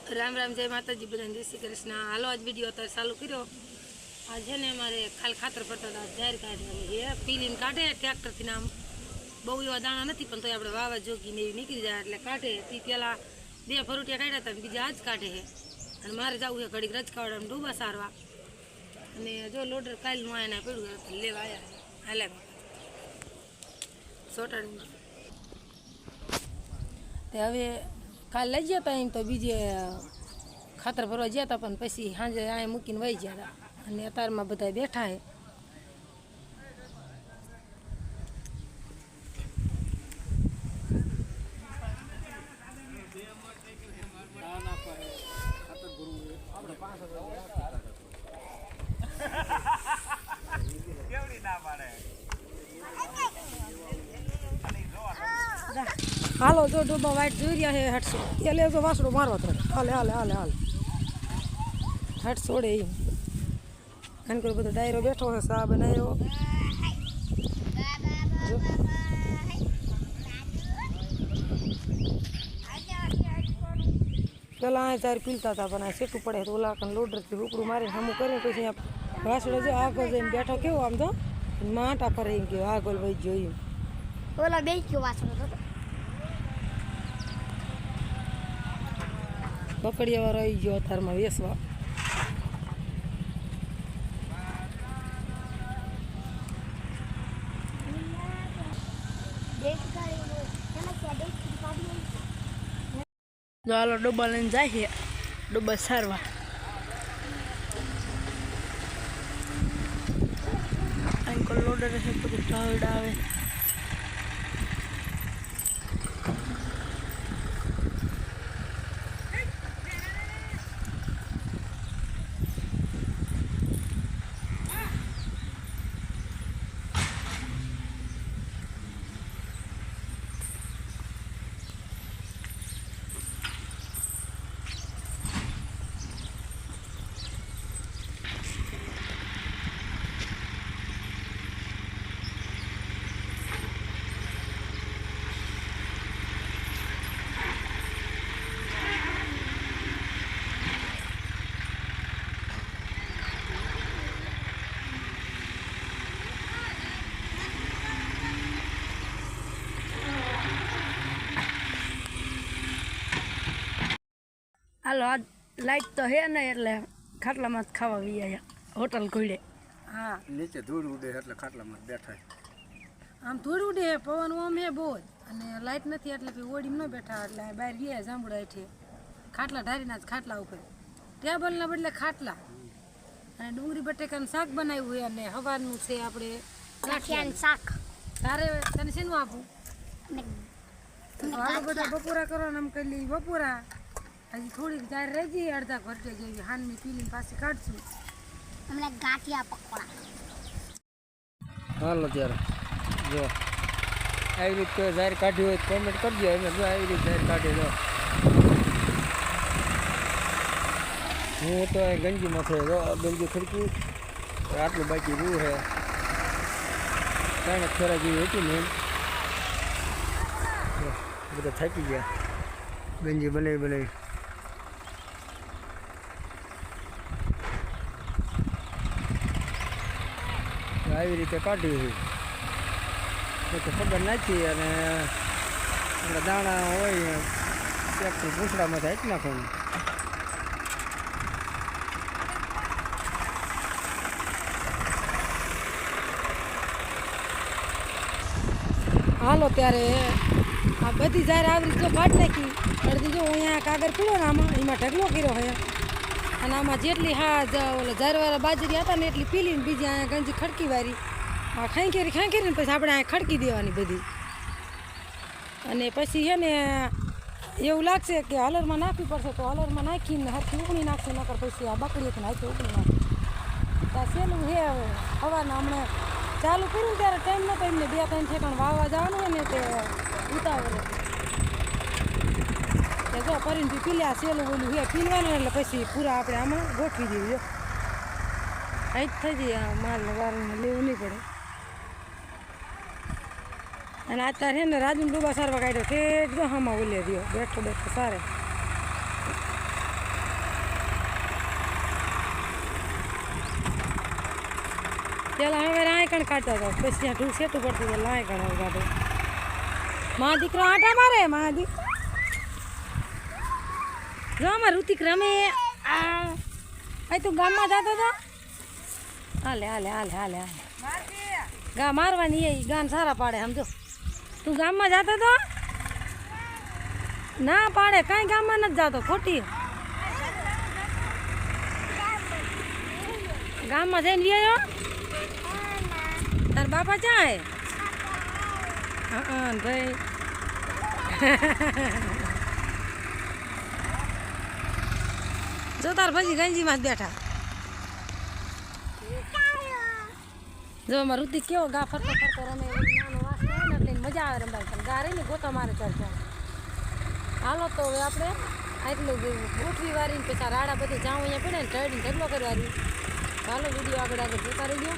राम राम जय माता जी बधाने जय श्री कृष्ण। हालो आज वीडियो अत्यारे चालू कर्यो। आज है ने अमारे खाली खातर पड़ता था जाहिर काढवानी है पीलीने काढे ट्रेक्टर थी आम बहु एवा दाणा नथी पण तोय आपणे वावा जोगी ने निकळी जाय એટલે काढे ती पेला बे फरूटिया काढ्या था बीजा आज काढे है अने मारे जावुं है घડીक रजकावडाम डूबा सारवा अने जो लोडर काल नु आया पड्યું लेवा आया हाले सोटाणी ते हवे काल लई गया था तो बीजे खातर भरवा गया था पण पछी हांजे आए मूकीने वही गया था अने अतारमा बधा बैठा है। हालो जो डूबा वाइट जोई रहा है हट ये ले जो वासड़ो मारवा तो हाले हाले हाले हाले हट छोड़े एन कर बधो डायरो बैठो है सा बनायो पहला आ चार पीलता था पण सेटू पड़े तो ओला कन लोडर के उपरू मारे हमू करे तो वासड़ो जो आगो जईने बैठो केवो आम तो माटा पर एम के आगोल वही जोई ओला बेच के वासड़ो तो पकड़िया वाला आई गयो थार में वेसवा जो आलो डब्बा लईने जाय है डब्बा सारवा अंकल लोडर है तो टाइड आवे हालो आज लाइट तो है ना એટલે ખાટલામાં જ ખાવા વી આયા હોટલ ખોલે हाँ नीचे धूल उड़े એટલે ખાટલામાં બેઠા આમ ધૂળ ઉડે પવન ઓમ હે બહુ અને લાઈટ નથી એટલે પછી ઓડીમાં ન બેઠા એટલે બહાર ગયા જાંબુડા હેઠે ખાટલા ઢારીના જ ખાટલા ઉપર ટેબલના બદલે ખાટલા અને ડુંગળી બટેકાનું શાક બનાવ્યું છે અને હવારનું છે આપણે ગાંઠિયાનું શાક તારે તને શેનું આપું હાલો બધા બપોરા કરો ને આમ કરી લઈ બપોરા હજી થોડીક જાર રહેજી અડધા ઘંટે જેવી હાનની પીલીને પાછી કાઢશું હમણાં ગાંઠિયા પકોડા હાલો ત્યારે જો આવી રીતે જાહેર કાઢી હોય કોમેન્ટ કરજો અમે જો આવી રીતે જાહેર કાઢી દો હું તો ગંજીમાં થયો જો ગંજી ખડકી આટલું બાકી રહ્યું છે કાંઈ ફેરા જેવી હતી ને બધા થાકી ગયા ગંજી બનાવી બનાવી આવી રીતે કાઢી તો ખબર નાખી અને દાણા હોય ટ્રેક્ટર પૂછડામાં હાંકી નાખવાનું હાલો ત્યારે આ બધી જાહેર આવી રીતે કાઢી નાખી અડધી જો અહીંયા કાગળ પીડ્યો ને આમાં એમાં ઢગલો કર્યો હોય અને આમાં જેટલી હા ઓલા ઝારવાળા બાજરી હતા ને એટલી પીલીને બીજી અહીંયા ગંજી ખડકી વારી આ ખાંખેરીને પછી આપણે અહીંયા ખડકી દેવાની બધી અને પછી છે ને એવું લાગશે કે હલરમાં નાખવી પડશે તો હલરમાં નાખીને હરખી ઉકળી નાખશે નકર પછી આ બકડીથી નાખી ઉકળી નાખી ત્યાં સહેલું છે હવે હવાના હમણાં ચાલુ કર્યું ત્યારે ટાઈમ નહોતો એમને 2-3 ઠેકાણ વાવવા જવાનું હોય ને તે ઉતાવળે તે જો કરીને પીલ્યા સહેલું ઓલું હે પીલવાનું એટલે પછી પૂરા આપણે આમાં ગોઠવી દેવી હાઈટ થઈ જાય માલ વારને લેવું નહીં પડે અને અત્યારે ને રાજુ ડૂબા સારવા કાઢ્યો તે એકદમ હામાં ઓલે રહ્યો બેઠો બેઠો સારે પેલા હવે લાયકણ કાઢતો હતો પછી ત્યાં ઢૂ સેટું પડતું હતું લાયકણ હવે કાઢો મા દીકરો આટા મારે મા દીકરો જો અમાર ઋતિક રમે આ તું ગામમાં જતો હતો હાલે હાલે હાલે હાલે હાલે ગા મારવાની એ ગાન સારા પાડે સમજો તું ગામમાં જતો હતો ના પાડે કાંઈ ગામમાં નથી જતો ખોટી ગામમાં જઈને વ્યાયો તાર બાપા ક્યાં હા ભાઈ જો તાર પછી ગંજીમાં જ બેઠા જો અમાર ઋતિક કેવો ગા ફરતો ફરતો રમે નાનો વાસ થાય ને એટલે મજા આવે રમવાની પણ ગા રહી ને ગોતા મારે ચાલતો હાલો તો હવે આપણે આટલું ગોઠવી વારીને પછી રાડા બધી જાઉં અહીંયા પડે ને ટળીને ઢગલો કરવાની હાલો વિડીયો આગળ આગળ જોતા રહી ગયો